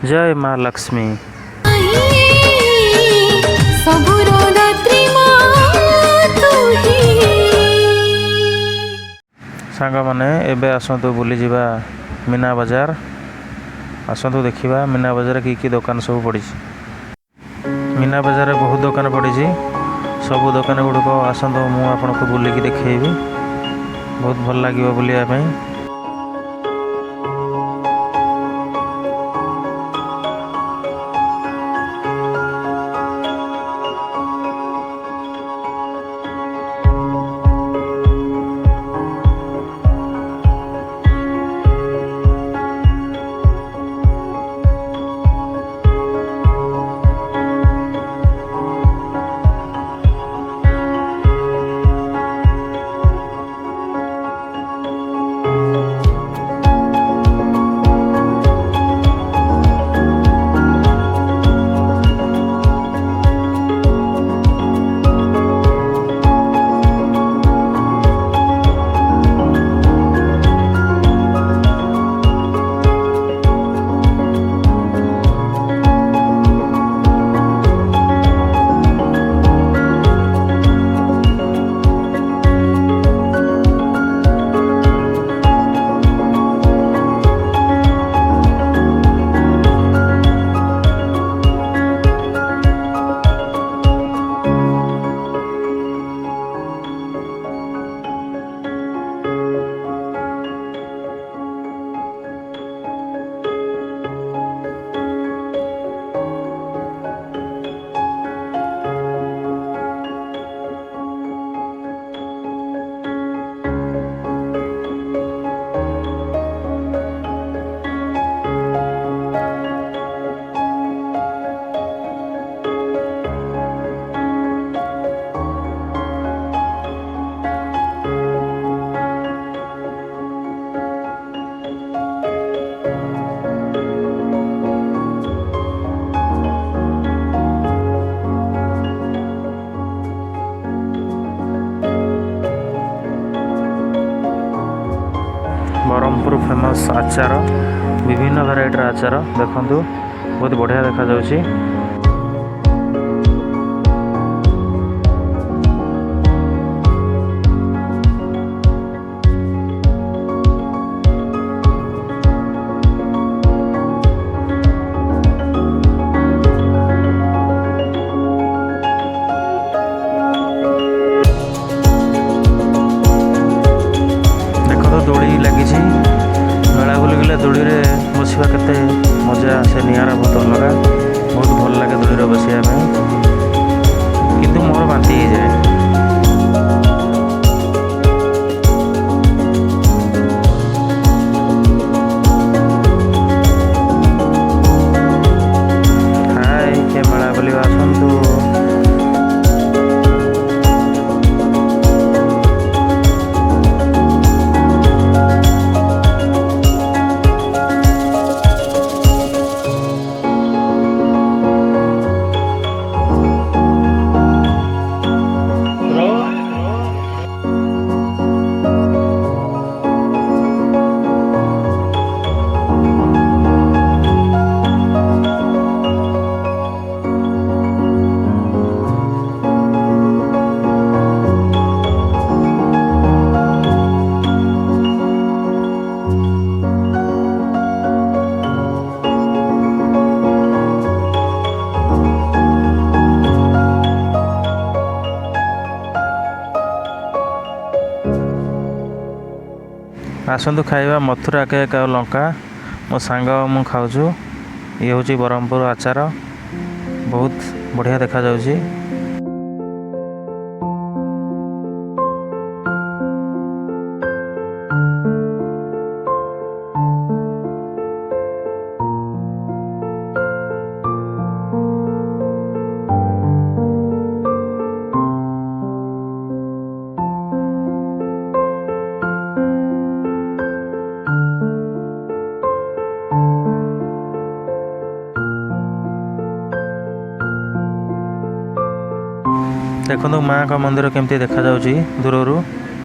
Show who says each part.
Speaker 1: जय माँ लक्ष्मी। सांग माने एबे आसतु बुली जावा मीना बजार। आसतु देखा मीना बजार कि दुकान सब पड़ी। मीना बजार बहुत दुकान पड़ी। सबू दुकान गुड़िक आसतु मु आपको बुलिकी देखी बहुत भल लगे बुलाया। ब्रह्मपुर फेमस आचार विभिन्न भेराइटर आचार देखु बहुत बढ़िया देखा जाउछि। दोड़ी लगी मेला बुली गले दोड़ी रे बसवा केते मजा से नियारा बहुत अलग बहुत भल लगे दोड़ी रे बसिया किंतु मोर बांती हो जाए। हाय के मेला बुली आसतु। आसतु खाइबा मथुरा केक और लंका मो सांग मु खाऊछु। ये हूँ ब्रह्मपुर आचार बहुत बढ़िया देखा जाउछि। देखो माँ का मंदिर केमती देखा जाउछि दूररू।